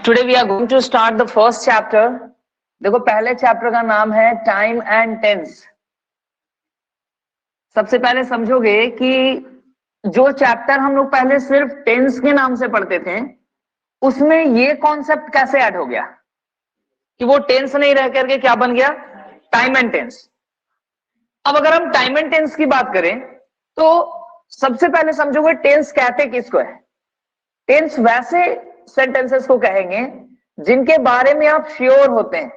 Today we are going to start the first chapter. देखो, पहले chapter का नाम है टाइम एंड टेंस। सबसे पहले समझोगे कि जो चैप्टर हम लोग पहले सिर्फ टेंस के नाम से पढ़ते थे, उसमें ये कॉन्सेप्ट कैसे ऐड हो गया कि वो टेंस नहीं रह करके क्या बन गया, टाइम एंड टेंस। अब अगर हम टाइम एंड टेंस की बात करें तो सबसे पहले समझोगे टेंस कहते किसको है। टेंस वैसे सेंटेंसेस को कहेंगे जिनके बारे में आप श्योर होते हैं,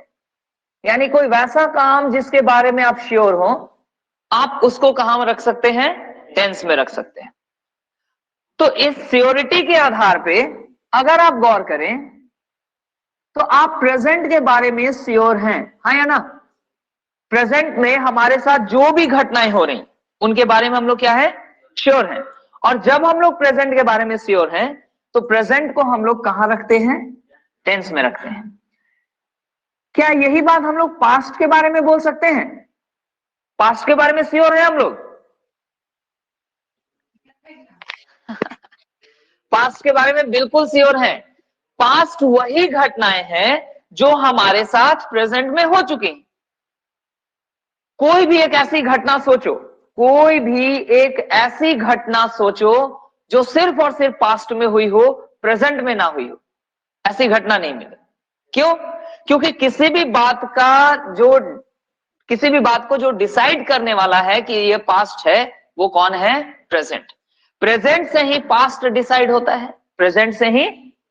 यानी कोई वैसा काम जिसके बारे में आप श्योर हो, आप उसको कहां में रख सकते हैं, टेंस में रख सकते हैं। तो इस श्योरिटी के आधार पे अगर आप गौर करें तो आप प्रेजेंट के बारे में श्योर हैं, हाँ या ना। प्रेजेंट में हमारे साथ जो भी घटनाएं हो रही उनके बारे में हम लोग क्या है, श्योर हैं। और जब हम लोग प्रेजेंट के बारे में श्योर हैं तो प्रेजेंट को हम लोग कहां रखते हैं, टेंस में रखते हैं। क्या यही बात हम लोग पास्ट के बारे में बोल सकते हैं? पास्ट के बारे में श्योर है हम लोग? पास्ट के बारे में बिल्कुल श्योर है। पास्ट वही घटनाएं हैं जो हमारे साथ प्रेजेंट में हो चुकी। कोई भी एक ऐसी घटना सोचो, कोई भी एक ऐसी घटना सोचो जो सिर्फ और सिर्फ पास्ट में हुई हो, प्रेजेंट में ना हुई हो, ऐसी घटना नहीं मिले। क्यों? क्योंकि किसी भी बात को जो डिसाइड करने वाला है कि ये पास्ट है, वो कौन है, प्रेजेंट। प्रेजेंट से ही पास्ट डिसाइड होता है, प्रेजेंट से ही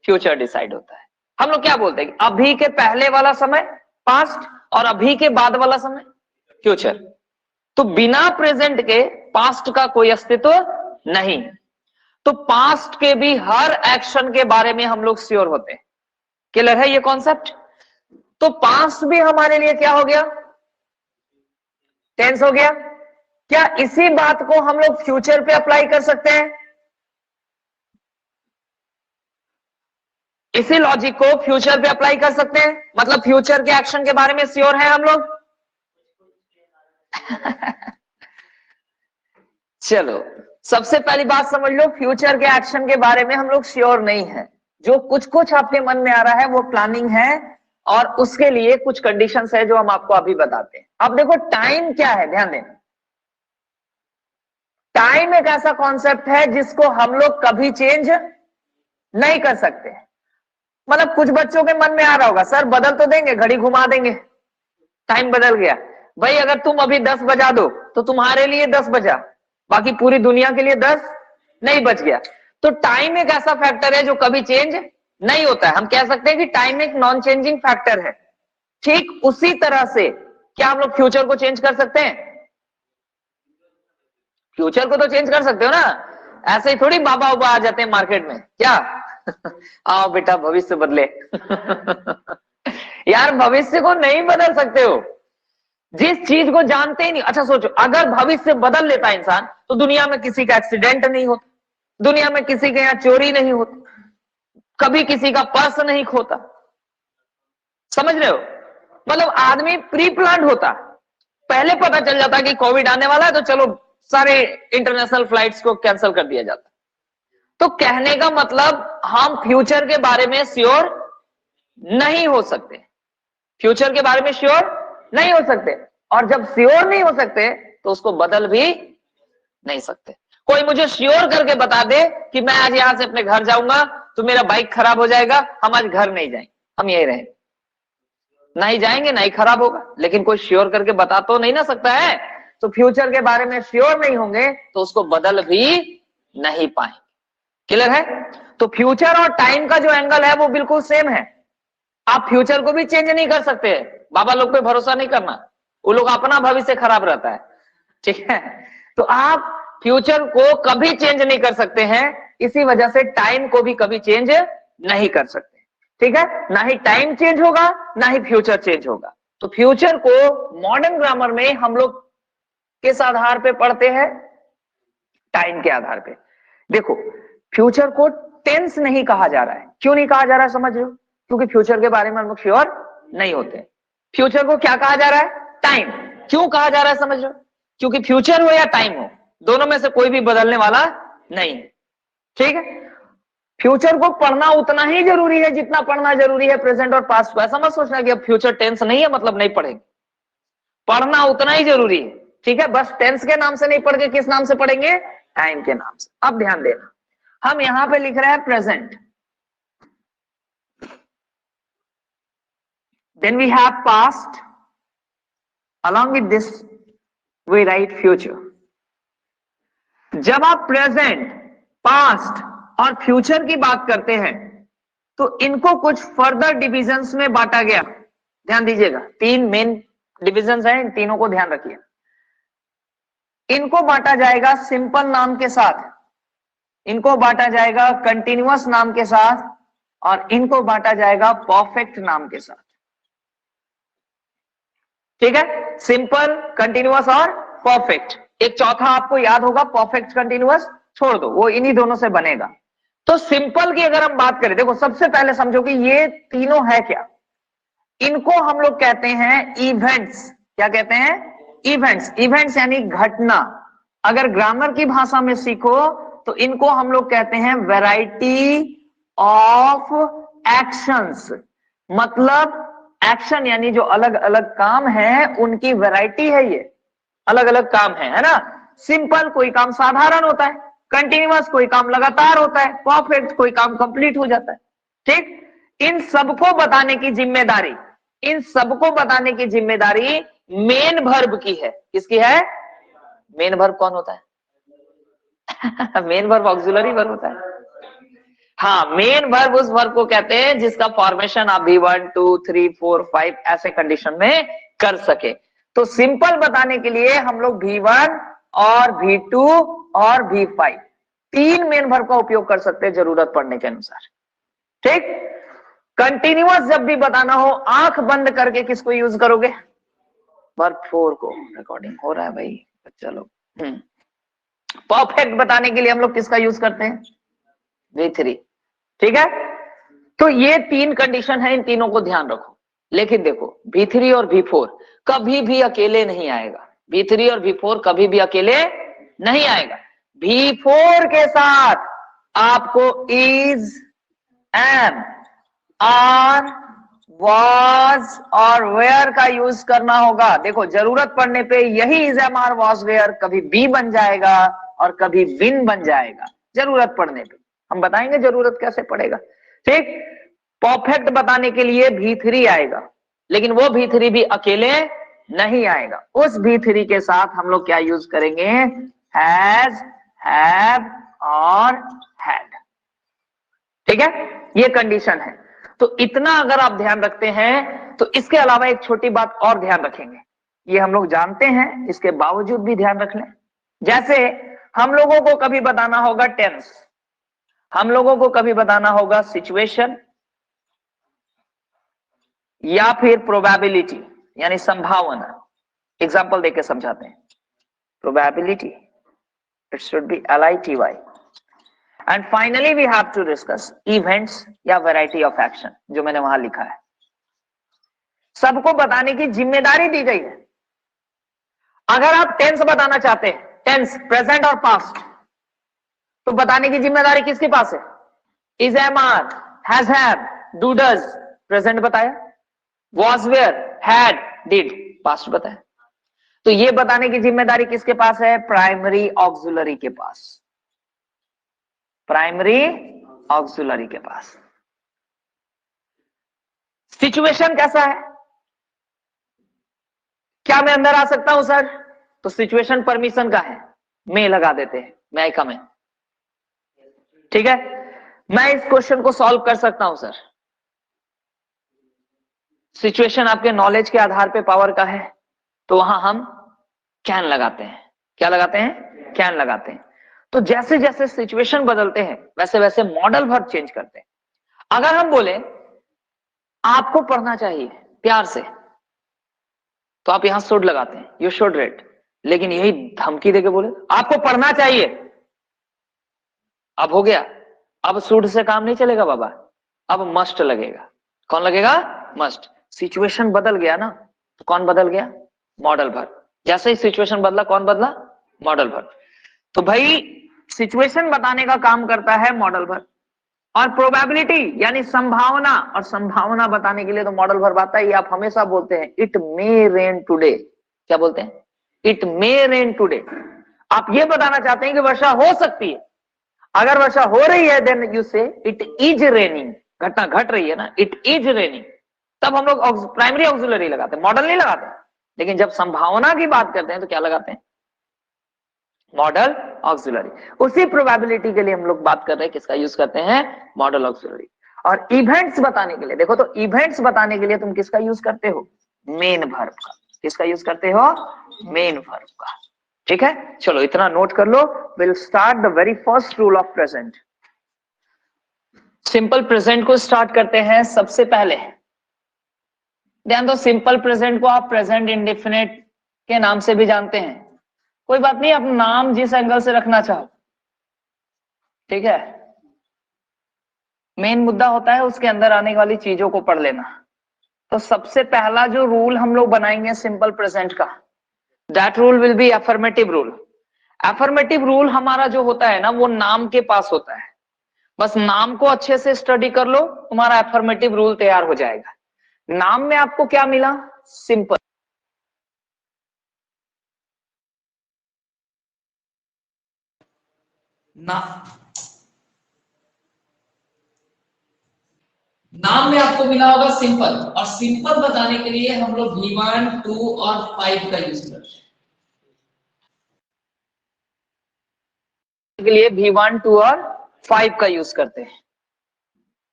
फ्यूचर डिसाइड होता है। हम लोग क्या बोलते हैं, अभी के पहले वाला समय पास्ट और अभी के बाद वाला समय फ्यूचर। तो बिना प्रेजेंट के पास्ट का कोई अस्तित्व नहीं। तो पास्ट के भी हर एक्शन के बारे में हम लोग श्योर होते हैं। क्लियर है ये कॉन्सेप्ट? तो पास्ट भी हमारे लिए क्या हो गया, टेंस हो गया। क्या इसी बात को हम लोग फ्यूचर पे अप्लाई कर सकते हैं? इसी लॉजिक को फ्यूचर पे अप्लाई कर सकते हैं, मतलब फ्यूचर के एक्शन के बारे में श्योर है हम लोग। चलो, सबसे पहली बात समझ लो, फ्यूचर के एक्शन के बारे में हम लोग श्योर नहीं है। जो कुछ कुछ आपके मन में आ रहा है वो प्लानिंग है, और उसके लिए कुछ कंडीशंस है जो हम आपको अभी बताते हैं। अब देखो, टाइम क्या है, ध्यान देना। टाइम एक ऐसा कॉन्सेप्ट है जिसको हम लोग कभी चेंज नहीं कर सकते। मतलब कुछ बच्चों के मन में आ रहा होगा, सर बदल तो देंगे, घड़ी घुमा देंगे, टाइम बदल गया। भाई अगर तुम अभी 10 बजा दो तो तुम्हारे लिए 10 बजा, बाकी पूरी दुनिया के लिए 10 नहीं बच गया। तो टाइम एक ऐसा फैक्टर है जो कभी चेंज नहीं होता है। हम कह सकते हैं कि टाइम एक नॉन चेंजिंग फैक्टर है। ठीक उसी तरह से क्या हम लोग फ्यूचर को चेंज कर सकते हैं? फ्यूचर को तो चेंज कर सकते हो ना, ऐसे ही थोड़ी बाबा उबा आ जाते हैं मार्केट में, क्या आओ बेटा भविष्य बदले। यार भविष्य को नहीं बदल सकते हो, जिस चीज को जानते ही नहीं। अच्छा सोचो, अगर भविष्य बदल लेता इंसान तो दुनिया में किसी का एक्सीडेंट नहीं होता, दुनिया में किसी के यहां चोरी नहीं होती, कभी किसी का पर्स नहीं खोता। समझ रहे हो? मतलब आदमी प्री प्लान होता, पहले पता चल जाता कि कोविड आने वाला है तो चलो सारे इंटरनेशनल फ्लाइट्स को कैंसिल कर दिया जाता। तो कहने का मतलब हम फ्यूचर के बारे में श्योर नहीं हो सकते, फ्यूचर के बारे में श्योर नहीं हो सकते। और जब श्योर नहीं हो सकते तो उसको बदल भी नहीं सकते। कोई मुझे श्योर करके बता दे कि मैं आज यहां से अपने घर जाऊंगा तो मेरा बाइक खराब हो जाएगा, हम आज घर नहीं जाएंगे, हम यही रहेंगे, नहीं जाएंगे, नहीं खराब होगा। लेकिन कोई श्योर करके बता तो नहीं ना सकता है। तो फ्यूचर के बारे में श्योर नहीं होंगे तो उसको बदल भी नहीं पाएंगे। क्लियर है? तो फ्यूचर और टाइम का जो एंगल है वो बिल्कुल सेम है। आप फ्यूचर को भी चेंज नहीं कर सकते। बाबा लोग पे भरोसा नहीं करना, वो लोग अपना भविष्य खराब रहता है, ठीक है। तो आप फ्यूचर को कभी चेंज नहीं कर सकते हैं, इसी वजह से टाइम को भी कभी चेंज नहीं कर सकते। ठीक है, ना ही टाइम चेंज होगा ना ही फ्यूचर चेंज होगा। तो फ्यूचर को मॉडर्न ग्रामर में हम लोग किस आधार पे पढ़ते हैं, टाइम के आधार पे। देखो, फ्यूचर को टेंस नहीं कहा जा रहा है। क्यों नहीं कहा जा रहा है समझ लो, क्योंकि फ्यूचर के बारे में हम लोग श्योर नहीं होते। फ्यूचर को क्या कहा जा रहा है, टाइम। क्यों कहा जा रहा है समझ लो, क्योंकि फ्यूचर हो या टाइम हो, दोनों में से कोई भी बदलने वाला नहीं है। ठीक है, फ्यूचर को पढ़ना उतना ही जरूरी है जितना पढ़ना जरूरी है प्रेजेंट और पास्ट को। ऐसा मत सोचना कि अब फ्यूचर टेंस नहीं है मतलब नहीं पढ़ेंगे, पढ़ना उतना ही जरूरी है। ठीक है, बस टेंस के नाम से नहीं पढ़ के किस नाम से पढ़ेंगे, टाइम के नाम से। अब ध्यान देना, हम यहां पे लिख रहे हैं present, then we have past, along with this we write future। जब आप प्रेजेंट, पास्ट और फ्यूचर की बात करते हैं तो इनको कुछ फर्दर डिविजन्स में बांटा गया। ध्यान दीजिएगा, 3 मेन डिविजन्स हैं, इन तीनों को ध्यान रखिए। इनको बांटा जाएगा सिंपल नाम के साथ, इनको बांटा जाएगा कंटिन्यूअस नाम के साथ, और इनको बांटा जाएगा परफेक्ट नाम के साथ। ठीक है, सिंपल, कंटिन्यूअस और परफेक्ट। एक चौथा आपको याद होगा, परफेक्ट कंटिन्यूअस छोड़ दो, वो इन्हीं दोनों से बनेगा। तो सिंपल की अगर हम बात करें, देखो सबसे पहले समझो कि ये तीनों है क्या। इनको हम लोग कहते हैं इवेंट्स। क्या कहते हैं, इवेंट्स। इवेंट्स यानी घटना। अगर ग्रामर की भाषा में सीखो तो इनको हम लोग कहते हैं वैरायटी ऑफ एक्शंस। मतलब एक्शन यानी जो अलग अलग काम है उनकी वैरायटी है, ये अलग अलग काम है ना। सिंपल कोई काम साधारण होता है, कंटिन्यूअस कोई काम लगातार होता है, परफेक्ट कोई काम कंप्लीट हो जाता है। ठीक, इन सबको बताने की जिम्मेदारी, इन सबको बताने की जिम्मेदारी मेन वर्ब की है। किसकी है, मेन वर्ब कौन होता है मेन वर्ब ऑक्सिलरी वर्ब होता है। हाँ, मेन वर्ब उस वर्ब को कहते हैं जिसका फॉर्मेशन आप V1 2 3 4 5 ऐसे कंडीशन में कर सके। तो सिंपल बताने के लिए हम लोग V1 और V2 और V5 3 मेन वर्ब का उपयोग कर सकते हैं जरूरत पड़ने के अनुसार। ठीक, कंटिन्यूअस जब भी बताना हो आंख बंद करके किसको यूज करोगे, वर्ब 4 को। रिकॉर्डिंग हो रहा है भाई, चलो। परफेक्ट बताने के लिए हम लोग किसका यूज करते हैं, V3। ठीक है, तो ये 3 कंडीशन है, इन तीनों को ध्यान रखो। लेकिन देखो V3 और V4 कभी भी अकेले नहीं आएगा, V3 और V4 कभी भी अकेले नहीं आएगा। V4 के साथ आपको इज, एम, आर, वॉज और वेयर का यूज करना होगा। देखो जरूरत पड़ने पे यही is, am, are, was, were कभी बी बन जाएगा और कभी विन बन जाएगा जरूरत पड़ने पे। हम बताएंगे जरूरत कैसे पड़ेगा। ठीक, परफेक्ट बताने के लिए V3 आएगा, लेकिन वो V3 भी अकेले नहीं आएगा। उस V3 के साथ हम लोग क्या यूज करेंगे, हैज, हैव और हैड। ठीक है, ये कंडीशन है। तो इतना अगर आप ध्यान रखते हैं तो इसके अलावा एक छोटी बात और ध्यान रखेंगे, ये हम लोग जानते हैं, इसके बावजूद भी ध्यान रख लें। जैसे हम लोगों को कभी बताना होगा टेंस, हम लोगों को कभी बताना होगा सिचुएशन, या फिर प्रोबेबिलिटी यानी संभावना। एग्जाम्पल देके समझाते हैं। Probability, it should be LITY। And finally we have to discuss events या वैरायटी ऑफ एक्शन, जो मैंने वहां लिखा है। सबको बताने की जिम्मेदारी दी गई है। अगर आप टेंस बताना चाहते हैं, टेंस प्रेजेंट और पास्ट, तो बताने की जिम्मेदारी किसके पास है, is, am, are, has, have, do, does present बताया, was, were, had, did past बताया। तो ये बताने की जिम्मेदारी किसके पास है, प्राइमरी ऑक्सिलरी के पास, प्राइमरी ऑक्सिलरी के पास। सिचुएशन कैसा है, क्या मैं अंदर आ सकता हूं सर, तो सिचुएशन परमिशन का है, मैं लगा देते हैं, मैं आई कम इन। ठीक है, मैं इस क्वेश्चन को सॉल्व कर सकता हूं सर, सिचुएशन आपके नॉलेज के आधार पे पावर का है, तो वहां हम कैन लगाते हैं। क्या लगाते हैं, कैन लगाते हैं। तो जैसे जैसे सिचुएशन बदलते हैं वैसे वैसे मॉडल वर्ब चेंज करते हैं। अगर हम बोले आपको पढ़ना चाहिए प्यार से, तो आप यहां शुड लगाते हैं, यू शुड रीड। लेकिन यही धमकी देके बोले आपको पढ़ना चाहिए, अब हो गया, अब शुड से काम नहीं चलेगा बाबा, अब मस्ट लगेगा। कौन लगेगा, मस्ट। सिचुएशन बदल गया ना, तो कौन बदल गया, मॉडल वर्ब। जैसे ही सिचुएशन बदला, कौन बदला, मॉडल वर्ब। तो भाई सिचुएशन बताने का काम करता है मॉडल वर्ब, और प्रोबेबिलिटी यानी संभावना, और संभावना बताने के लिए तो मॉडल वर्ब आता है। ये आप हमेशा बोलते हैं, इट मे रेन टुडे। क्या बोलते हैं? It may rain today. आप ये बताना चाहते हैं कि वर्षा हो सकती है। अगर वर्षा हो रही है देन यू से इट इज रेनिंग। घटना घट रही है ना, इट इज रेनिंग। तब हम लोग प्राइमरी ऑक्सिलरी लगाते हैं, मॉडल नहीं लगाते। लेकिन जब संभावना की बात करते हैं तो क्या लगाते हैं? Model auxiliary. उसी प्रोबेबिलिटी के लिए हम लोग बात कर रहे हैं, किसका यूज करते हैं? Model auxiliary. और इवेंट्स बताने के लिए देखो, तो इवेंट्स बताने के लिए तुम किसका यूज करते हो? मेन वर्ब का। किसका यूज करते हो? मेन वर्ब का। ठीक है, चलो इतना नोट कर लो। Will start the very first rule of present. Simple present को स्टार्ट करते हैं सबसे पहले। ध्यान दो, सिंपल प्रेजेंट को आप प्रेजेंट इंडेफिनिट के नाम से भी जानते हैं। कोई बात नहीं, आप नाम जिस एंगल से रखना चाहो। ठीक है, मेन मुद्दा होता है उसके अंदर आने वाली चीजों को पढ़ लेना। तो सबसे पहला जो रूल हम लोग बनाएंगे सिंपल प्रेजेंट का, that rule will be affirmative rule. Affirmative rule हमारा जो होता है ना, वो नाम के पास होता है। बस नाम को अच्छे से स्टडी कर लो, तुम्हारा अफर्मेटिव रूल तैयार हो जाएगा। नाम में आपको क्या मिला? सिंपल। नाम में आपको मिला होगा सिंपल, और सिंपल बताने के लिए हम लोग V1, 2 और 5 का यूज करते हैं। के लिए V1, 2 और 5 का यूज करते हैं।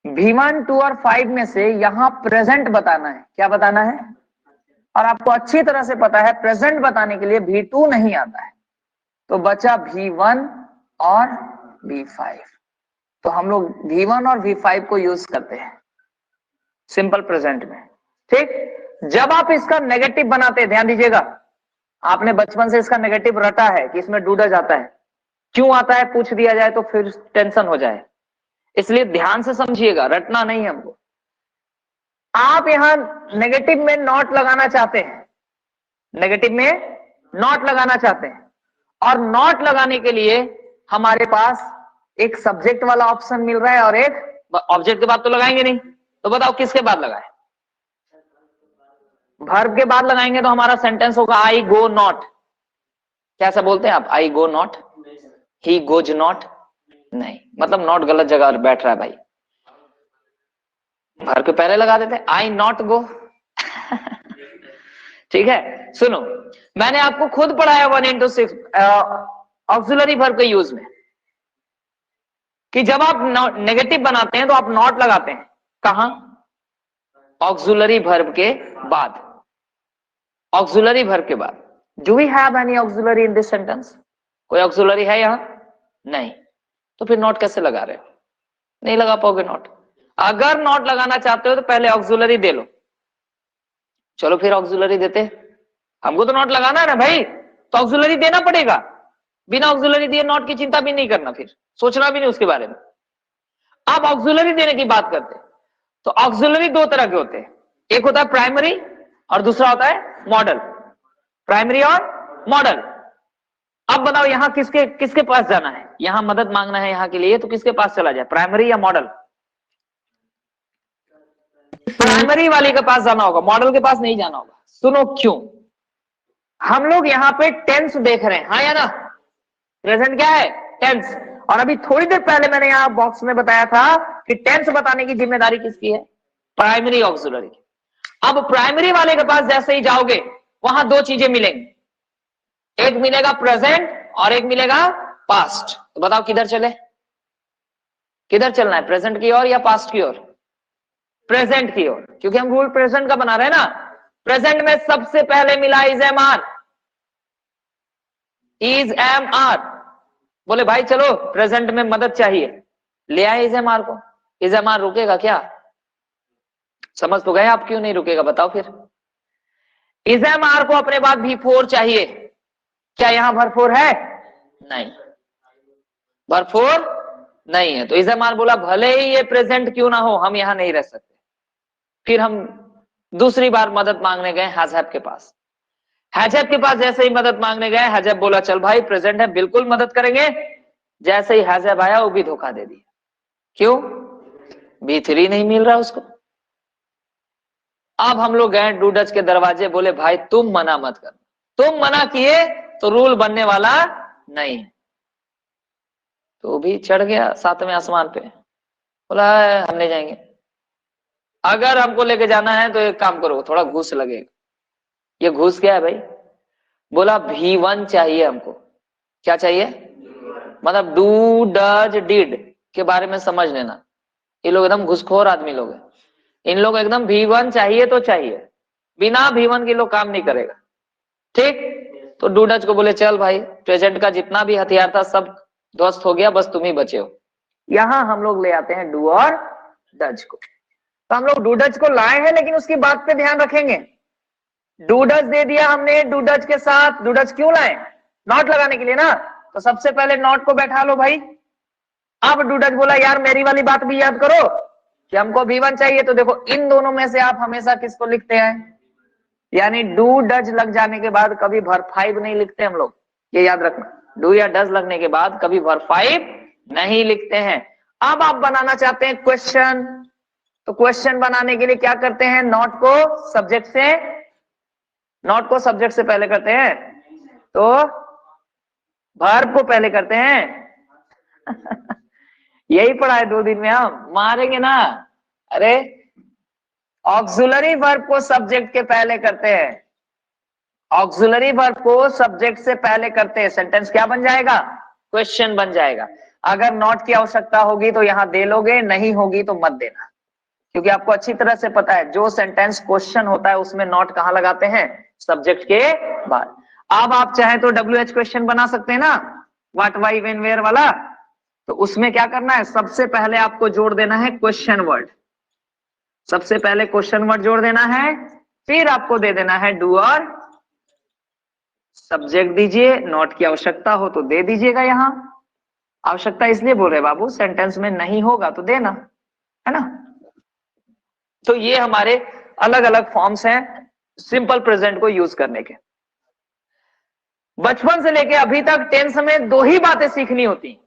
V1, 2 और 5 में से यहां प्रेजेंट बताना है। क्या बताना है? और आपको अच्छी तरह से पता है प्रेजेंट बताने के लिए V2 नहीं आता है, तो बचा V1 और V5। तो हम लोग V1 और V5 को यूज करते हैं सिंपल प्रेजेंट में। ठीक, जब आप इसका नेगेटिव बनाते हैं, ध्यान दीजिएगा, आपने बचपन से इसका नेगेटिव रटा है कि इसमें डूडा जाता है। क्यों आता है पूछ दिया जाए तो फिर टेंशन हो जाए, इसलिए ध्यान से समझिएगा, रटना नहीं हमको। आप यहां नेगेटिव में नॉट लगाना चाहते हैं, नेगेटिव में नॉट लगाना चाहते हैं, और नॉट लगाने के लिए हमारे पास एक सब्जेक्ट वाला ऑप्शन मिल रहा है और एक ऑब्जेक्ट के बाद तो लगाएंगे नहीं। तो बताओ किसके बाद लगाए? वर्ब के बाद लगाएंगे तो हमारा सेंटेंस होगा आई गो नॉट। कैसा बोलते हैं आप? I go not, he goes not. नहीं, मतलब नॉट गलत जगह बैठ रहा है भाई। वर्ब के पहले लगा देते आई नॉट गो। ठीक है, सुनो, मैंने आपको खुद पढ़ाया 1 into 6 ऑक्सिलरी वर्ब के यूज में, कि जब आप नेगेटिव बनाते हैं तो आप नॉट लगाते हैं। कहां? ऑक्सिलरी वर्ब के बाद। ऑक्सिलरी वर्ब के बाद। Do we have any auxiliary in this sentence? कोई ऑक्सिलरी है यहां? नहीं, तो फिर नॉट कैसे लगा रहे हो? नहीं लगा पाओगे नॉट। अगर नॉट लगाना चाहते हो तो पहले ऑक्सिलरी दे लो। चलो फिर ऑक्सिलरी देते, हमको तो नॉट लगाना है ना भाई, तो ऑक्सिलरी देना पड़ेगा। बिना ऑक्सिलरी दिए नॉट की चिंता भी नहीं करना, फिर सोचना भी नहीं उसके बारे में। आप ऑक्सिलरी देने की बात करते हैं, तो ऑक्सिलरी दो तरह के होते हैं, एक होता है प्राइमरी और दूसरा होता है मॉडल। प्राइमरी और मॉडल। अब बताओ यहां किसके किसके पास जाना है? यहां मदद मांगना है यहां के लिए, तो किसके पास चला जाए, प्राइमरी या मॉडल? प्राइमरी वाले के पास जाना होगा, मॉडल के पास नहीं जाना होगा। सुनो क्यों। हम लोग यहां पे टेंस देख रहे हैं, हाँ या ना? प्रेजेंट क्या है? टेंस। और अभी थोड़ी देर पहले मैंने यहां बॉक्स में बताया था कि टेंस बताने की जिम्मेदारी किसकी है? प्राइमरी ऑक्सिलरी की। अब प्राइमरी वाले के पास जैसे ही जाओगे वहां दो चीजें मिलेंगी, एक मिलेगा प्रेजेंट और एक मिलेगा पास्ट। तो बताओ किधर चले? किधर चलना है, प्रेजेंट की ओर या पास्ट की ओर? प्रेजेंट की ओर, क्योंकि हम रूल प्रेजेंट का बना रहे हैं ना। प्रेजेंट में सबसे पहले मिला is am are. Is am are, बोले भाई चलो प्रेजेंट में मदद चाहिए, ले आए इज एम आर को। इज एम आर रुकेगा क्या? समझ तो गए आप, क्यों नहीं रुकेगा बताओ फिर। इज एम आर को अपने बाद V4 चाहिए। क्या यहां भरपूर है? नहीं, भरपूर नहीं है। तो इज एम आर बोला भले ही ये प्रेजेंट क्यों ना हो, हम यहां नहीं रह सकते। फिर हम दूसरी बार मदद मांगने गए हैजैब के पास। हैजैब के पास जैसे ही मदद मांगने गए, हैजैब बोला चल भाई प्रेजेंट है, बिल्कुल मदद करेंगे। जैसे ही हैजैब आया वो भी धोखा दे दिया। क्यों? V3 नहीं मिल रहा उसको। अब हम लोग गए डूडच के दरवाजे, बोले भाई तुम मना मत कर, तुम मना किए तो रूल बनने वाला नहीं। तो भी चढ़ गया 7वें आसमान पे, बोला हम नहीं जाएंगे, अगर हमको लेके जाना है तो एक काम करो, थोड़ा घूस लगेगा। ये घूस क्या है भाई? बोला V1 चाहिए हमको। क्या चाहिए? मतलब डू डज डिड के बारे में समझ लेना, ये लोग एकदम घुसखोर आदमी लोग हैं। इन लोग एकदम V1 चाहिए तो चाहिए, बिना V1 के लोग काम नहीं करेगा। ठीक, तो डूडज को बोले चल भाई, प्रेजेंट का जितना भी हथियार था सब ध्वस्त हो गया, बस तुम ही बचे हो। यहां हम लोग ले आते हैं डू और डज को। तो हम लोग डूडज को लाए हैं, लेकिन उसकी बात पे ध्यान रखेंगे। डूडज दे दिया हमने, डूडज के साथ डूडज क्यों लाए? नॉट लगाने के लिए ना। तो सबसे पहले नॉट को बैठा लो भाई। अब डूडज बोला यार मेरी वाली बात भी याद करो कि हमको V1 चाहिए। तो देखो इन दोनों में से आप हमेशा किसको लिखते हैं? यानी डू डज लग जाने के बाद कभी वर्ब 5 नहीं लिखते हम लोग, ये याद रखना। डू या डज लगने के बाद कभी वर्ब 5 नहीं लिखते हैं। अब आप बनाना चाहते हैं क्वेश्चन, तो क्वेश्चन बनाने के लिए क्या करते हैं? नॉट को सब्जेक्ट से पहले करते हैं, तो वर्ब को पहले करते हैं। यही पढ़ा है 2 दिन में, हम मारेंगे ना। अरे ऑक्सिलरी वर्ब को सब्जेक्ट के पहले करते हैं, ऑक्सिलरी वर्ब को सब्जेक्ट से पहले करते हैं, सेंटेंस क्या बन जाएगा? क्वेश्चन बन जाएगा। अगर नॉट की आवश्यकता होगी तो यहां दे लोगे, नहीं होगी तो मत देना, क्योंकि आपको अच्छी तरह से पता है जो सेंटेंस क्वेश्चन होता है उसमें नॉट कहां लगाते हैं? सब्जेक्ट के बाद। अब आप चाहे तो WH क्वेश्चन बना सकते हैं ना, व्हाट व्हाई व्हेन वेयर वाला। तो उसमें क्या करना है? सबसे पहले आपको जोड़ देना है क्वेश्चन वर्ड, सबसे पहले क्वेश्चन वर्ड जोड़ देना है, फिर आपको दे देना है डू और सब्जेक्ट दीजिए। नॉट की आवश्यकता हो तो दे दीजिएगा। यहां आवश्यकता इसलिए बोल रहे बाबू, सेंटेंस में नहीं होगा तो देना, है ना। तो ये हमारे अलग अलग फॉर्म्स हैं सिंपल प्रेजेंट को यूज करने के। बचपन से लेके अभी तक 10th में 2 ही बातें सीखनी होती।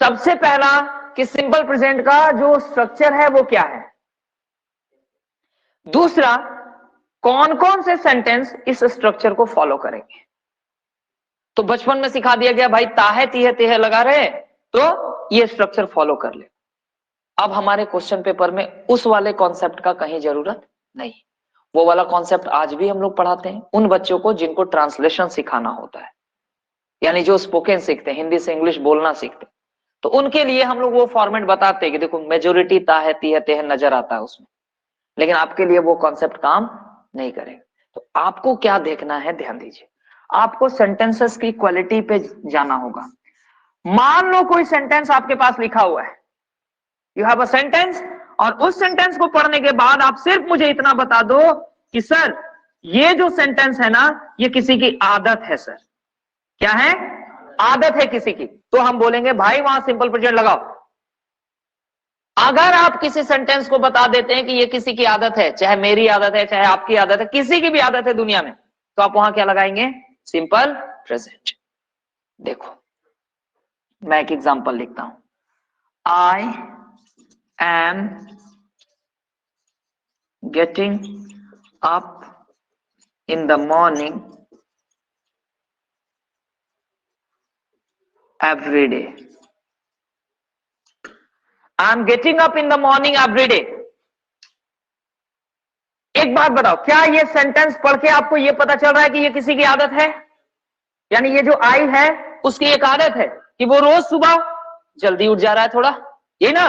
सबसे पहला कि सिंपल प्रेजेंट का जो स्ट्रक्चर है वो क्या है, दूसरा कौन कौन से सेंटेंस इस स्ट्रक्चर को फॉलो करेंगे। तो बचपन में सिखा दिया गया भाई ताहे तीहे तेहे लगा रहे तो ये स्ट्रक्चर फॉलो कर ले। अब हमारे क्वेश्चन पेपर में उस वाले कॉन्सेप्ट का कहीं जरूरत नहीं। वो वाला कॉन्सेप्ट आज भी हम लोग पढ़ाते हैं उन बच्चों को जिनको ट्रांसलेशन सिखाना होता है, यानी जो स्पोकन सीखते हैं, हिंदी से इंग्लिश बोलना सीखते हैं, तो उनके लिए हम लोग वो फॉर्मेट बताते हैं कि देखो मेजोरिटी ताहे तीहे तेहे नजर आता है उसमें, लेकिन आपके लिए वो कॉन्सेप्ट काम नहीं करेगा। तो आपको क्या देखना है, ध्यान दीजिए। आपको सेंटेंसेस की क्वालिटी पे जाना होगा। मान लो कोई सेंटेंस आपके पास लिखा हुआ है, यू हैव अ सेंटेंस, और उस सेंटेंस को पढ़ने के बाद आप सिर्फ मुझे इतना बता दो कि सर ये जो सेंटेंस है ना ये किसी की आदत है। सर क्या है? आदत है किसी की। तो हम बोलेंगे भाई वहां सिंपल प्रेजेंट लगाओ। अगर आप किसी सेंटेंस को बता देते हैं कि ये किसी की आदत है, चाहे मेरी आदत है चाहे आपकी आदत है, किसी की भी आदत है दुनिया में, तो आप वहां क्या लगाएंगे? Simple present. देखो मैं एक एग्जांपल लिखता हूं, I am getting up in the morning every day. I am getting up in the morning every day. एक बात बताओ, क्या ये सेंटेंस पढ़ के आपको ये पता चल रहा है कि ये किसी की आदत है? यानी ये जो आई है उसकी एक आदत है कि वो रोज सुबह जल्दी उठ जा रहा है थोड़ा, ये ना।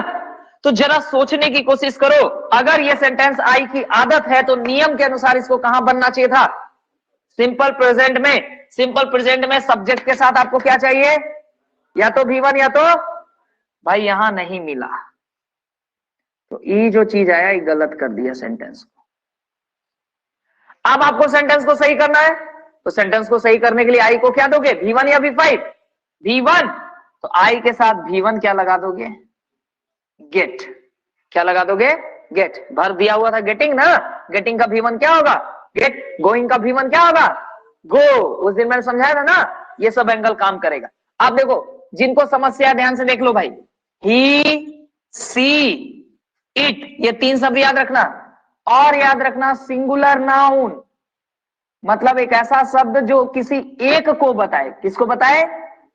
तो जरा सोचने की कोशिश करो, अगर ये सेंटेंस आई की आदत है तो नियम के अनुसार इसको कहां बनना चाहिए था? सिंपल प्रेजेंट में। सिंपल प्रेजेंट में सब्जेक्ट के साथ आपको क्या चाहिए? या तो V1 या तो, भाई यहां नहीं मिला तो ये जो चीज आया ये गलत कर दिया सेंटेंस को। अब आपको सेंटेंस को सही करना है, तो सेंटेंस को सही करने के लिए आई को क्या दोगे? V1 या V5? V1। तो आई के साथ V1 क्या लगा दोगे? गेट। क्या लगा दोगे? गेट। भर दिया हुआ था गेटिंग ना, गेटिंग का V1 क्या होगा? गेट। गोइंग का V1 क्या होगा? गो। उस दिन मैंने समझाया था ना, ये सब एंगल काम करेगा। आप देखो जिनको समस्या ध्यान से देख लो भाई, ही सी, इट, ये 3 शब्द याद रखना। और याद रखना सिंगुलर नाउन मतलब एक ऐसा शब्द जो किसी एक को बताए। किसको बताए?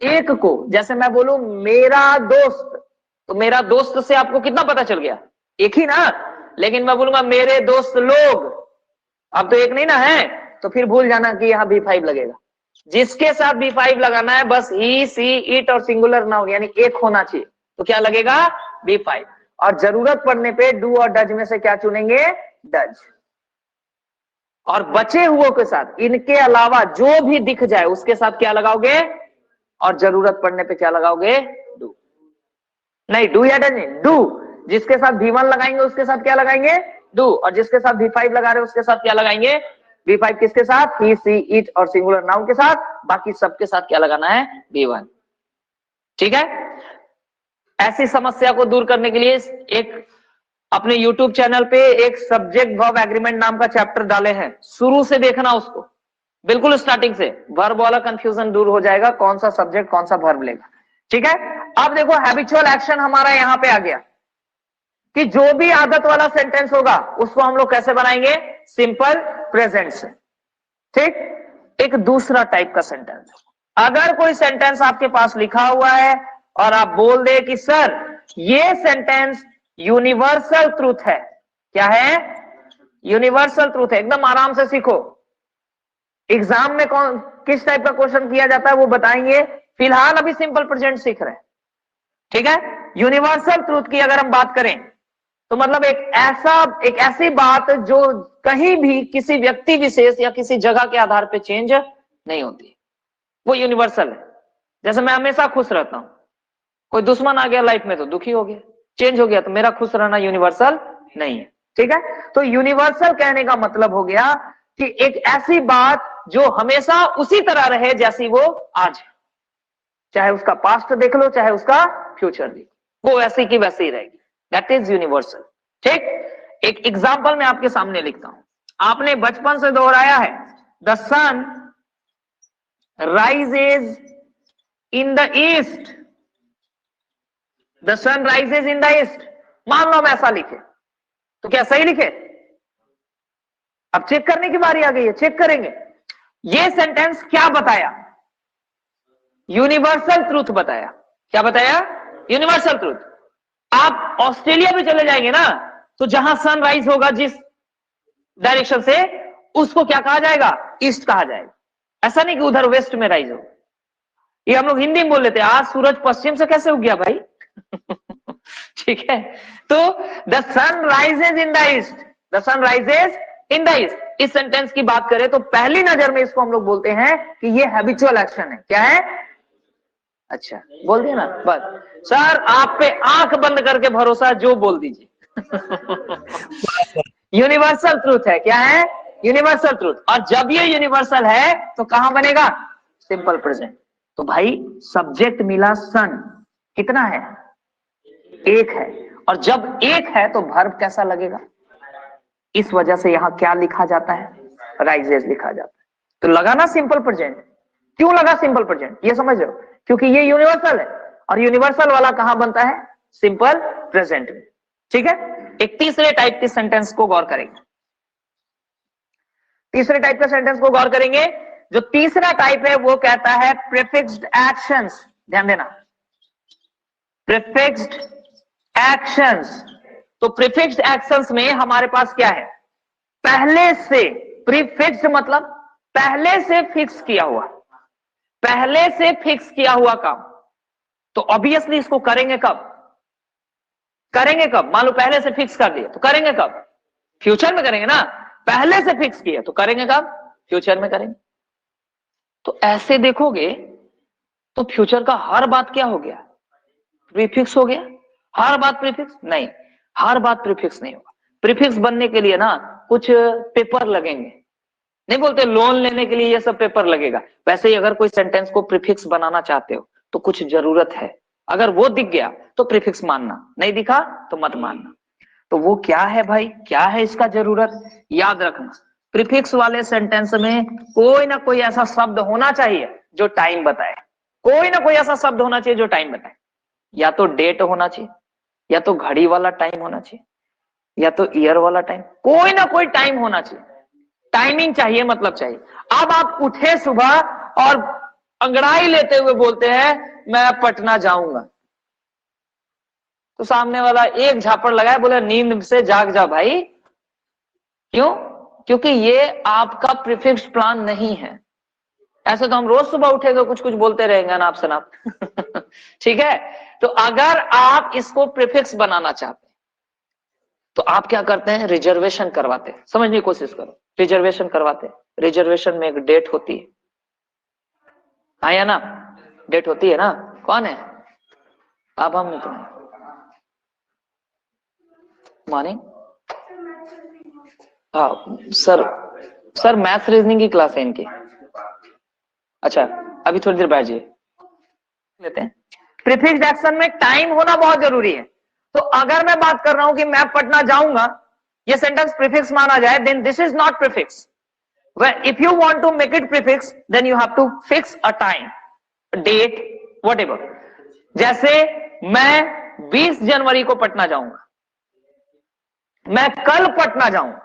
एक को। जैसे मैं बोलूं मेरा दोस्त, तो मेरा दोस्त से आपको कितना पता चल गया? एक ही ना। लेकिन मैं बोलूंगा मेरे दोस्त लोग, अब तो एक नहीं ना है, तो फिर भूल जाना कि यहां B5 लगेगा। जिसके साथ B5 लगाना है बस ही, सी, इट और सिंगुलर नाउन यानी एक होना चाहिए, तो क्या लगेगा? B5। और जरूरत पड़ने पे डू और डज में से क्या चुनेंगे? डज। और बचे हुए के साथ इनके अलावा जो भी दिख जाए उसके साथ क्या लगाओगे? और जरूरत पड़ने पे क्या लगाओगे? डू। नहीं, डू या डज नहीं, डू। जिसके साथ V1 लगाएंगे उसके साथ क्या लगाएंगे? डू। और जिसके साथ V5 लगा रहे उसके साथ क्या लगाएंगे? V5 किसके साथ? ही, सी, इट और सिंगुलर नाउन के साथ। बाकी सबके साथ क्या लगाना है? V1। ठीक है। ऐसी समस्या को दूर करने के लिए एक अपने YouTube चैनल पे एक सब्जेक्ट वर्ब एग्रीमेंट नाम का चैप्टर डाले हैं, शुरू से देखना उसको, बिल्कुल स्टार्टिंग से। वर्ब वाला कंफ्यूजन दूर हो जाएगा, कौन सा सब्जेक्ट कौन सा वर्ब लेगा। ठीक है। अब देखो हैबिचुअल एक्शन हमारा यहां पे आ गया कि जो भी आदत वाला सेंटेंस होगा उसको हम लोग कैसे बनाएंगे? सिंपल प्रेजेंट से। ठीक। एक दूसरा टाइप का सेंटेंस, अगर कोई सेंटेंस आपके पास लिखा हुआ है और आप बोल दे कि सर ये सेंटेंस यूनिवर्सल ट्रूथ है। क्या है? यूनिवर्सल ट्रूथ है। एकदम आराम से सीखो। एग्जाम में कौन किस टाइप का क्वेश्चन किया जाता है वो बताएंगे, फिलहाल अभी सिंपल प्रेजेंट सीख रहे हैं। ठीक है। यूनिवर्सल ट्रूथ की अगर हम बात करें तो मतलब एक ऐसी बात जो कहीं भी किसी व्यक्ति विशेष या किसी जगह के आधार पे चेंज नहीं होती, वो यूनिवर्सल है। जैसे मैं हमेशा खुश रहता हूं, कोई दुश्मन आ गया लाइफ में तो दुखी हो गया, चेंज हो गया, तो मेरा खुश रहना यूनिवर्सल नहीं है। ठीक है। तो यूनिवर्सल कहने का मतलब हो गया कि एक ऐसी बात जो हमेशा उसी तरह रहे जैसी वो आज है, चाहे उसका पास्ट देख लो चाहे उसका फ्यूचर देख लो, वो वैसी की वैसी रहेगी। That is universal. ठीक। एक एग्जाम्पल मैं आपके सामने लिखता हूं, आपने बचपन से दोहराया है, the sun rises in the east, the sun rises in the east. मान लो हम ऐसा लिखे तो क्या सही लिखे? अब चेक करने की बारी आ गई है, चेक करेंगे। ये सेंटेंस क्या बताया? यूनिवर्सल ट्रूथ बताया। क्या बताया? Universal truth. आप ऑस्ट्रेलिया में चले जाएंगे ना, तो जहां सनराइज होगा जिस डायरेक्शन से, उसको क्या कहा जाएगा? ईस्ट कहा जाएगा। ऐसा नहीं कि उधर वेस्ट में राइज हो। ये हम लोग हिंदी में बोल लेते हैं, आज सूरज पश्चिम से कैसे उग गया भाई? ठीक है। तो the sun rises in the east, the sun rises in the east. इस सेंटेंस की बात करें तो पहली नजर में इसको हम लोग बोलते हैं कि ये हैबिचुअल एक्शन है। क्या है? अच्छा बोल दिया ना, बस। सर आप पे आंख बंद करके भरोसा, जो बोल दीजिए। यूनिवर्सल ट्रूथ है। क्या है? Universal truth. और जब ये यूनिवर्सल है तो कहां बनेगा? Simple present. तो भाई सब्जेक्ट मिला सन, कितना है? एक है। और जब एक है तो वर्ब कैसा लगेगा? इस वजह से यहां क्या लिखा जाता है? राइजेज लिखा जाता है। तो लगा ना सिंपल प्रेजेंट। क्यों लगा सिंपल प्रेजेंट? ये समझ लो, क्योंकि ये यूनिवर्सल है और यूनिवर्सल वाला कहां बनता है? सिंपल प्रेजेंट में। ठीक है। एक तीसरे टाइप के सेंटेंस को गौर करेंगे। तीसरे टाइप के सेंटेंस को गौर करेंगे। जो तीसरा टाइप है वो कहता है प्रीफिक्स्ड एक्शंस। ध्यान देना, प्रीफिक्स्ड एक्शंस। तो प्रीफिक्स्ड एक्शंस में हमारे पास क्या है? पहले से, प्रीफिक्स्ड मतलब पहले से फिक्स किया हुआ, पहले से फिक्स किया हुआ काम। तो ऑब्वियसली इसको करेंगे कब? करेंगे कब? मान लो पहले से फिक्स कर दिया तो करेंगे कब? फ्यूचर में करेंगे ना। पहले से फिक्स किया तो करेंगे कब? फ्यूचर में करेंगे। तो ऐसे देखोगे तो फ्यूचर का हर बात क्या हो गया? प्रीफिक्स हो गया। हर बात प्रीफिक्स नहीं, हर बात प्रीफिक्स नहीं होगा। प्रीफिक्स बनने के लिए ना कुछ पेपर लगेंगे। नहीं बोलते लोन लेने के लिए ये सब पेपर लगेगा, वैसे ही अगर कोई सेंटेंस को प्रीफिक्स बनाना चाहते हो तो कुछ जरूरत है। अगर वो दिख गया तो प्रीफिक्स मानना, नहीं दिखा तो मत मानना। तो वो क्या है भाई? क्या है इसका जरूरत? याद रखना, प्रीफिक्स वाले सेंटेंस में कोई ना कोई ऐसा शब्द होना चाहिए जो टाइम बताए। कोई ना कोई ऐसा शब्द होना चाहिए जो टाइम बताए। या तो डेट होना चाहिए, या तो घड़ी वाला टाइम होना चाहिए या तो ईयर वाला टाइम, कोई ना कोई टाइम होना चाहिए, टाइमिंग चाहिए, मतलब चाहिए। अब आप उठे सुबह और अंगड़ाई लेते हुए बोलते हैं मैं पटना जाऊंगा, तो सामने वाला एक झापड़ लगाए, बोले नींद से जाग जा भाई। क्यों? क्योंकि ये आपका प्रीफिक्स प्लान नहीं है। ऐसे तो हम रोज सुबह उठे तो कुछ कुछ बोलते रहेंगे नाप शनाप ठीक है। तो अगर आप इसको प्रीफिक्स बनाना चाहते हैं तो आप क्या करते हैं, रिजर्वेशन करवाते हैं। समझने की कोशिश करो, रिजर्वेशन करवाते हैं। रिजर्वेशन में एक डेट होती है, हाँ या ना? डेट होती है ना? कौन है? आप, हम, तुम। मॉर्निंग, हाँ सर, सर मैथ्स रीजनिंग की क्लास है इनकी। अच्छा, अभी थोड़ी देर बैठ जाइए, लेते हैं। प्रीफिक्स एक्शन में टाइम होना बहुत जरूरी है। तो अगर मैं बात कर रहा हूं कि मैं पटना जाऊंगा, ये सेंटेंस प्रीफिक्स माना जाए, then this is not prefix. If you want to make it prefix, then you have to fix a time, date, whatever. जैसे मैं 20 जनवरी को पटना जाऊंगा, मैं कल पटना जाऊंगा,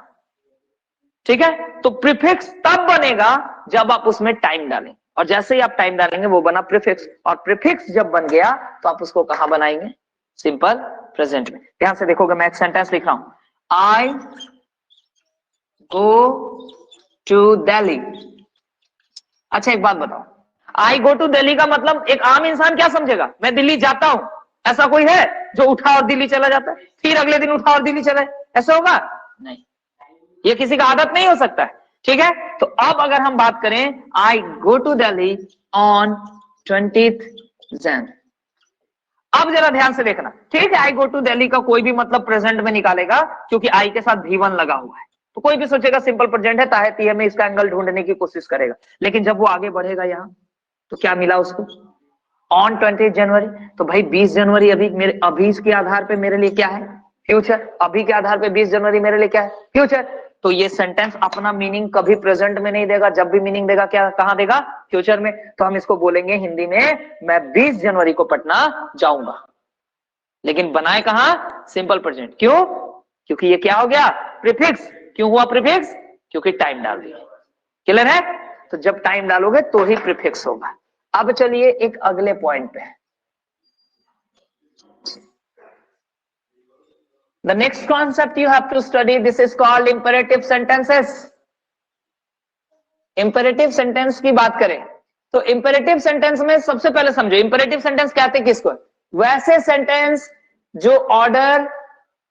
ठीक है। तो प्रीफिक्स तब बनेगा जब आप उसमें टाइम डालें, और जैसे ही आप टाइम डालेंगे वो बना प्रीफिक्स, और प्रीफिक्स जब बन गया तो आप उसको कहां बनाएंगे, सिंपल प्रेजेंट में। ध्यान से देखोगे, मैं एक सेंटेंस लिख रहा हूं, आई गो टू दिल्ली। अच्छा एक बात बताओ, आई गो टू दिल्ली का मतलब एक आम इंसान क्या समझेगा, मैं दिल्ली जाता हूं। ऐसा कोई है जो उठा और दिल्ली चला जाता है, फिर अगले दिन उठा और दिल्ली चला, ऐसा होगा? नहीं, ये किसी का आदत नहीं हो सकता है, ठीक है। तो अब अगर हम बात करें, I go to Delhi on 20th Jan। अब जरा ध्यान से देखना, ठीक है। आई गो टू दिल्ली का कोई भी मतलब प्रेजेंट में निकालेगा, क्योंकि आई के साथ V1 लगा हुआ है, तो कोई भी सोचेगा सिंपल प्रेजेंट है, ताहे तीहे में इसका एंगल ढूंढने की कोशिश करेगा। लेकिन जब वो आगे बढ़ेगा यहां, तो क्या मिला उसको, ऑन 20th जनवरी। तो भाई 20 जनवरी अभी मेरे, अभी के आधार पे मेरे लिए क्या है, फ्यूचर। अभी के आधार पे 20 जनवरी मेरे लिए क्या है, फ्यूचर। तो ये सेंटेंस अपना मीनिंग कभी प्रेजेंट में नहीं देगा, जब भी मीनिंग देगा क्या, कहां देगा, फ्यूचर में। तो हम इसको बोलेंगे हिंदी में, मैं 20 जनवरी को पटना जाऊंगा, लेकिन बनाए कहां, सिंपल प्रेजेंट। क्यों? क्योंकि ये क्या हो गया, प्रीफिक्स। क्यों हुआ प्रीफिक्स? क्योंकि टाइम डाल दिया। क्लियर है? तो जब टाइम डालोगे तो ही प्रीफिक्स होगा। अब चलिए एक अगले पॉइंट पे, the next concept you have to study, this is called imperative sentences। Imperative sentence की बात करें तो इंपेरेटिव सेंटेंस में सबसे पहले समझो, इंपेरेटिव सेंटेंस कहते हैं किसको, वैसे सेंटेंस जो ऑर्डर,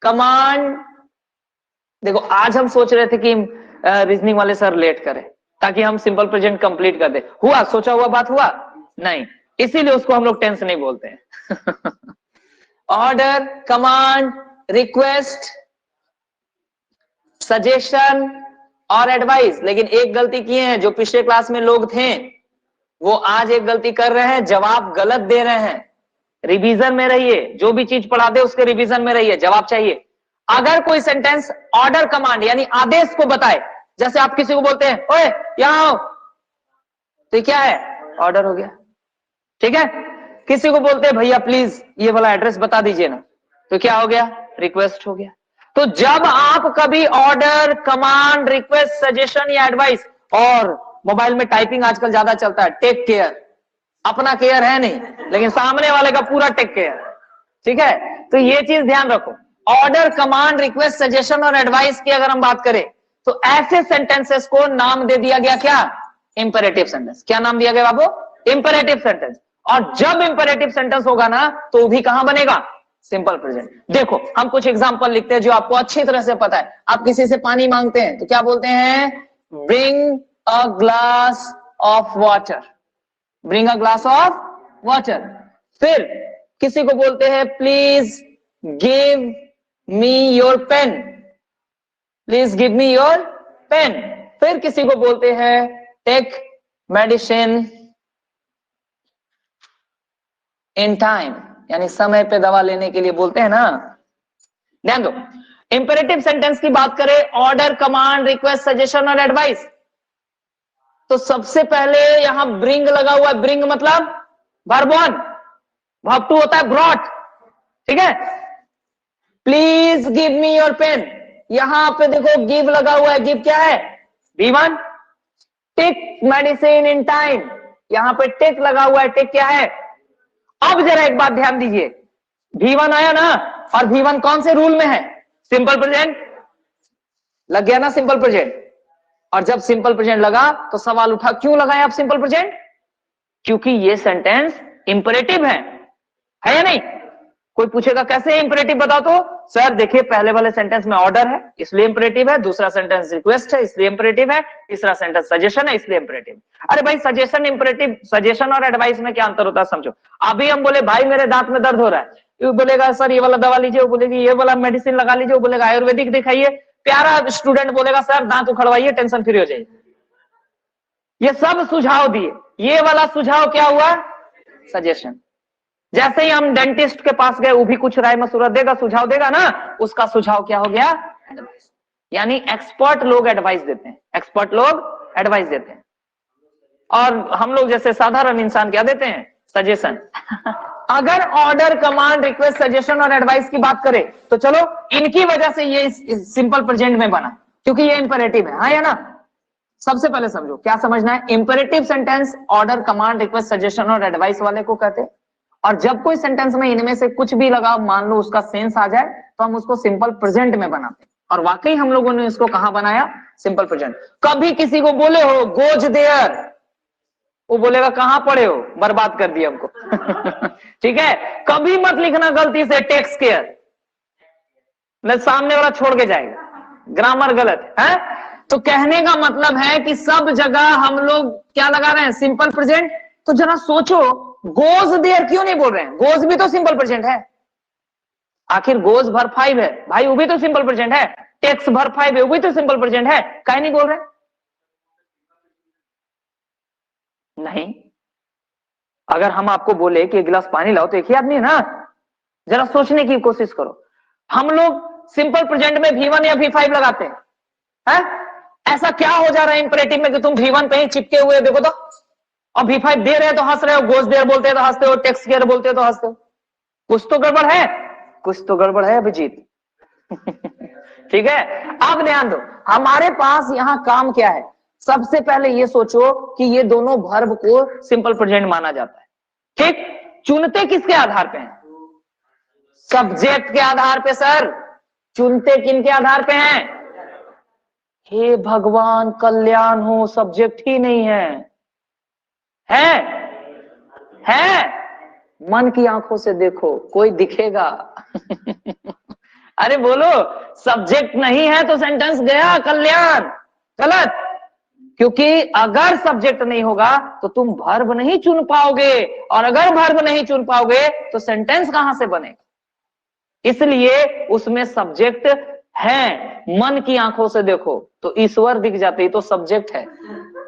कमांड, देखो आज हम सोच रहे थे कि रीजनिंग वाले सर लेट करें ताकि हम सिंपल प्रेजेंट कंप्लीट कर दे, हुआ, सोचा हुआ बात हुआ नहीं, इसीलिए उसको हम लोग टेंस नहीं बोलते हैं ऑर्डर, कमांड, रिक्वेस्ट, सजेशन और एडवाइस। लेकिन एक गलती किए हैं जो पिछले क्लास में लोग थे, वो आज एक गलती कर रहे हैं, जवाब गलत दे रहे हैं। रिवीजन में रहिए, जो भी चीज पढ़ा दे उसके रिवीजन में रहिए, जवाब चाहिए। अगर कोई सेंटेंस ऑर्डर, कमांड यानी आदेश को बताए, जैसे आप किसी को बोलते हैं ओए यहां आओ, तो क्या है, ऑर्डर हो गया, ठीक है। किसी को बोलते हैं भैया प्लीज ये वाला एड्रेस बता दीजिए ना, तो क्या हो गया, रिक्वेस्ट हो गया। तो जब आप कभी ऑर्डर, कमांड, रिक्वेस्ट, सजेशन या एडवाइस, और मोबाइल में टाइपिंग आजकल ज्यादा चलता है, टेक केयर, अपना केयर है नहीं लेकिन सामने वाले का पूरा टेक केयर, ठीक है। तो ये चीज ध्यान रखो, ऑर्डर, कमांड, रिक्वेस्ट, सजेशन और एडवाइस की अगर हम बात करें तो ऐसे सेंटेंसेस को नाम दे दिया गया क्या, इंपेरेटिव सेंटेंस। क्या नाम दिया गया बाबू, इंपेरेटिव सेंटेंस। और जब इंपेरेटिव सेंटेंस होगा ना तो भी कहां बनेगा, सिंपल प्रेजेंट। देखो हम कुछ एग्जांपल लिखते हैं जो आपको अच्छी तरह से पता है। आप किसी से पानी मांगते हैं तो क्या बोलते हैं, bring a glass of water, bring a glass of water. फिर किसी को बोलते हैं please give me your pen, please give me your pen. फिर किसी को बोलते हैं टेक मेडिसिन इन टाइम, यानी समय पे दवा लेने के लिए बोलते हैं ना। ध्यान दो, इंपेरेटिव सेंटेंस की बात करें, ऑर्डर, कमांड, रिक्वेस्ट, सजेशन और एडवाइस, तो सबसे पहले यहां ब्रिंग लगा हुआ है। ब्रिंग मतलब वर्ब वन, वर्ब टू होता है ब्रॉट, ठीक है। Please give me your pen. यहां पे देखो गिव लगा हुआ है, गिव क्या है? V1। Take medicine in time, यहां पे टेक लगा हुआ है, टेक क्या है? अब जरा एक बात ध्यान दीजिए, V1 आया ना, और V1 कौन से रूल में है? Simple present. लग गया ना सिंपल प्रेजेंट? और जब सिंपल प्रेजेंट लगा तो सवाल उठा, क्यों लगाए आप सिंपल प्रेजेंट? क्योंकि ये सेंटेंस इंपरेटिव है या नहीं? कोई पूछेगा कैसे इंपरेटिव बताओ तो, सर देखिए पहले वाले सेंटेंस में ऑर्डर है इसलिए इंपरेटिव है, दूसरा सेंटेंस रिक्वेस्ट है इसलिए इंपरेटिव है, तीसरा सेंटेंस सजेशन है इसलिए इंपरेटिव। अरे भाई सजेशन इंपरेटिव, सजेशन और एडवाइस में क्या अंतर होता है समझो। अभी हम बोले भाई मेरे दांत में दर्द हो रहा है, वो बोलेगा सर ये वाला दवा लीजिए, वो बोलेगी ये वाला मेडिसिन लगा लीजिए, वो बोलेगा आयुर्वेदिक दिखाइए। प्यारा स्टूडेंट बोलेगा सर दांत उखड़वाइए टेंशन फ्री हो जाइए। ये सब सुझाव दिए, ये वाला सुझाव क्या हुआ? सजेशन। जैसे ही हम डेंटिस्ट के पास गए, वो भी कुछ राय मशवरा देगा, सुझाव देगा ना, उसका सुझाव क्या हो गया? एडवाइस। यानी एक्सपर्ट लोग एडवाइस देते हैं, एक्सपर्ट लोग एडवाइस देते हैं, और हम लोग जैसे साधारण इंसान क्या देते हैं? सजेशन। अगर ऑर्डर, कमांड, रिक्वेस्ट, सजेशन और एडवाइस की बात करें तो चलो इनकी वजह से ये सिंपल प्रेजेंट में बना, क्योंकि ये इंपेरेटिव है, हाँ या ना? सबसे पहले समझो क्या समझना है, imperative sentence order, command, request, suggestion और एडवाइस वाले को कहते हैं। और जब कोई सेंटेंस में इनमें से कुछ भी लगा, मान लो उसका सेंस आ जाए, तो हम उसको सिंपल प्रेजेंट में बनाते हैं। और वाकई हम लोगों ने इसको कहां बनाया? Simple present. कभी किसी को बोले हो गोज देयर, वो बोलेगा कहां पढ़े हो, बर्बाद कर दिया हमको। ठीक है, कभी मत लिखना गलती से टेक्स केयर, सामने वाला छोड़ के जाएगा, ग्रामर गलत है। तो कहने का मतलब है कि सब जगह हम लोग क्या लगा रहे हैं? Simple present. तो जरा सोचो, गोज देयर क्यों नहीं बोल रहे हैं? गोज भी तो सिंपल प्रेजेंट है, आखिर गोज वर्ब 5 है भाई, वो भी तो सिंपल प्रेजेंट है। टेक्स वर्ब 5 है, वो भी तो सिंपल प्रेजेंट है, काहे नहीं बोल रहे? नहीं, अगर हम आपको बोले कि एक गिलास पानी लाओ तो एक ही आदमी है ना? जरा सोचने की कोशिश करो। हम लोग सिंपल प्रेजेंट में V1 या V5 लगाते हैं, है? ऐसा क्या हो जा रहा है इंपरेटिव में कि तुम V1 पे ही चिपके हुए देखो तो, और V5 दे रहे हैं तो हंस रहे हो, गोज देयर बोलते हैं तो हंसते हो, टेक्स्ट केयर बोलते हो तो हंसते हो। कुछ तो गड़बड़ है, कुछ तो गड़बड़ है अभिजीत। ठीक है, अब ध्यान दो, हमारे पास यहां काम क्या है? सबसे पहले ये सोचो कि ये दोनों वर्ब को सिंपल प्रेजेंट माना जाता है, ठीक? चुनते किसके आधार पे हैं? सब्जेक्ट के आधार पे सर। चुनते किनके आधार पे हैं? हे भगवान कल्याण हो, सब्जेक्ट ही नहीं है। है मन की आंखों से देखो, कोई दिखेगा। अरे बोलो, सब्जेक्ट नहीं है तो सेंटेंस गया कल्याण, गलत। क्योंकि अगर सब्जेक्ट नहीं होगा तो तुम वर्ब नहीं चुन पाओगे, और अगर वर्ब नहीं चुन पाओगे तो सेंटेंस कहां से बनेगा? इसलिए उसमें सब्जेक्ट है। मन की आंखों से देखो तो ईश्वर दिख जाते, ही तो सब्जेक्ट है।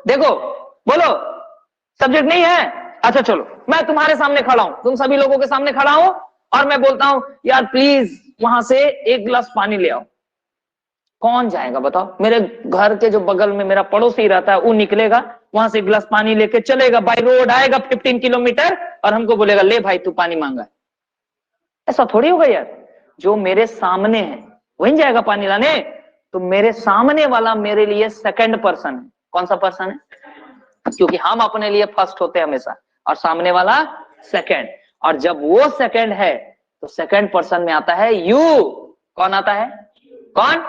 देखो, बोलो सब्जेक्ट नहीं है? अच्छा चलो, मैं तुम्हारे सामने खड़ा हूं, तुम सभी लोगों के सामने खड़ा हूं, और मैं बोलता हूं यार प्लीज वहां से एक गिलास पानी ले आओ। कौन जाएगा बताओ? मेरे घर के जो बगल में मेरा पड़ोसी रहता है वो निकलेगा, वहां से गिलास पानी लेके चलेगा, बाय रोड आएगा 15 किलोमीटर, और हमको बोलेगा ले भाई तू पानी मांगा। ऐसा थोड़ी होगा यार। जो मेरे सामने है वहीं जाएगा पानी लाने। तो मेरे सामने वाला मेरे लिए सेकंड पर्सन है। कौन सा पर्सन है? क्योंकि हम अपने लिए फर्स्ट होते हैं हमेशा, और सामने वाला सेकंड। और जब वो सेकंड है तो सेकंड पर्सन में आता है यू। कौन आता है? कौन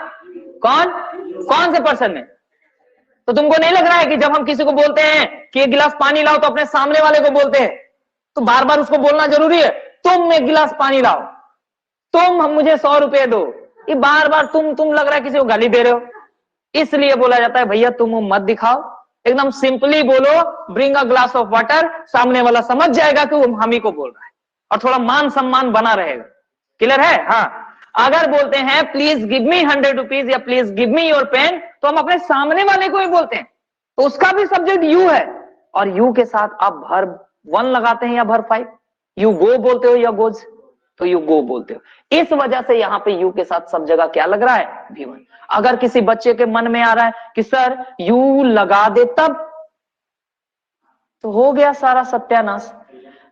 कौन कौन से पर्सन में? तो तुमको नहीं लग रहा है कि जब हम किसी को बोलते हैं कि एक गिलास पानी लाओ तो अपने सामने वाले को बोलते हैं, तो बार बार उसको बोलना जरूरी है? तुम एक गिलास पानी लाओ, तुम हम मुझे 100 रुपए दो, ये बार बार तुम लग रहा है किसी को गाली दे रहे हो। इसलिए बोला जाता है भैया तुम मत दिखाओ, एकदम सिंपली बोलो bring a glass of water, सामने वाला समझ जाएगा कि वो हम ही को बोल रहा है, और थोड़ा मान सम्मान बना रहेगा। क्लियर है? हाँ। अगर बोलते हैं प्लीज गिव मी 100 रुपीज या please give me your pen, तो हम अपने सामने वाले को ही बोलते हैं, तो उसका भी सब्जेक्ट यू है, और यू के साथ आप वर्ब 1 लगाते हैं या वर्ब 5। यू गो बोलते हो या गोज, तो यू गो बोलते हो। इस वजह से यहां पे यू के साथ सब जगह क्या लग रहा है? V1। अगर किसी बच्चे के मन में आ रहा है कि सर यू लगा दे तब, तो हो गया सारा सत्यानाश।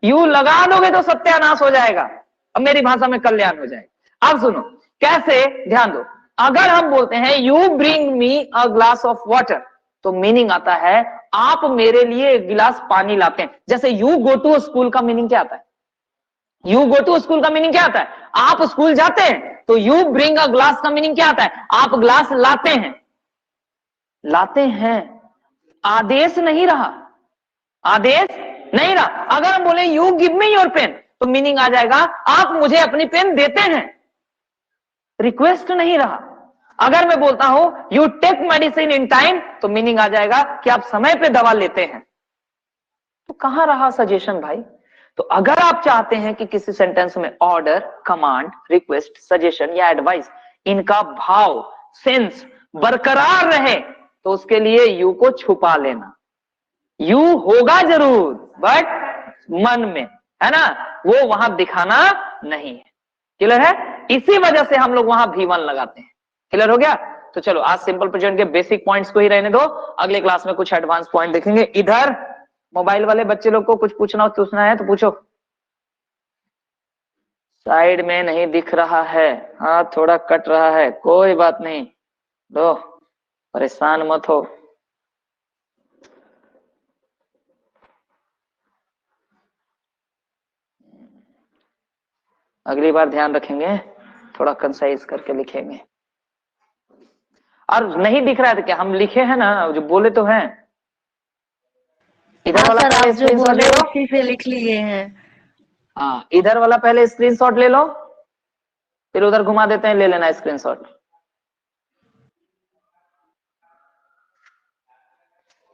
यू लगा दोगे तो सत्यानाश हो जाएगा, अब मेरी भाषा में कल्याण हो जाएगा। अब सुनो, कैसे, ध्यान दो। अगर हम बोलते हैं you bring me a glass of water, तो मीनिंग आता है आप मेरे लिए एक गिलास पानी लाते हैं। जैसे यू गो टू स्कूल का मीनिंग क्या आता है? यू गो टू स्कूल का मीनिंग क्या आता है? आप स्कूल जाते हैं। तो यू ब्रिंग अ ग्लास का मीनिंग क्या आता है? आप ग्लास लाते हैं। लाते हैं, आदेश नहीं रहा, आदेश नहीं रहा। अगर हम बोले you give me your pen, तो मीनिंग आ जाएगा आप मुझे अपनी पेन देते हैं, रिक्वेस्ट नहीं रहा। अगर मैं बोलता हूं you take medicine in time, तो मीनिंग आ जाएगा कि आप समय पे दवा लेते हैं। तो कहां रहा सजेशन भाई? तो अगर आप चाहते हैं कि किसी सेंटेंस में ऑर्डर, कमांड, रिक्वेस्ट, सजेशन या एडवाइस, इनका भाव, सेंस बरकरार रहे, तो उसके लिए यू को छुपा लेना। यू होगा जरूर, बट मन में, है ना, वो वहां दिखाना नहीं है। क्लियर है? इसी वजह से हम लोग वहां V1 लगाते हैं। क्लियर हो गया? तो चलो आज सिंपल प्रेजेंट के बेसिक पॉइंट्स को ही रहने दो, अगले क्लास में कुछ एडवांस पॉइंट देखेंगे। इधर मोबाइल वाले बच्चे लोग को कुछ पूछना है तो पूछो। साइड में नहीं दिख रहा है, हाँ थोड़ा कट रहा है, कोई बात नहीं, लो परेशान मत हो। अगली बार ध्यान रखेंगे, थोड़ा कंसाइज करके लिखेंगे। और नहीं दिख रहा है तो क्या, हम लिखे हैं ना, जो बोले तो हैं। इधर वाला पहले स्क्रीनशॉट ले लो, उसी से लिख लिए हैं। हाँ इधर वाला पहले स्क्रीनशॉट ले लो, फिर उधर घुमा देते हैं, ले लेना स्क्रीनशॉट।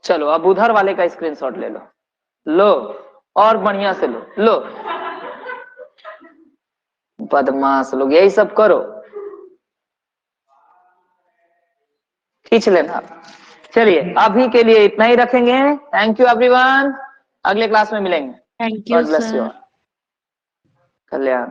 चलो अब उधर वाले का स्क्रीनशॉट ले लो, लो और बढ़िया से लो बदमाश लोग, यही सब करो, खींच लेना। चलिए अभी के लिए इतना ही रखेंगे। थैंक यू एवरीवन, अगले क्लास में मिलेंगे। Thank you God bless you sir. All. Kalyan.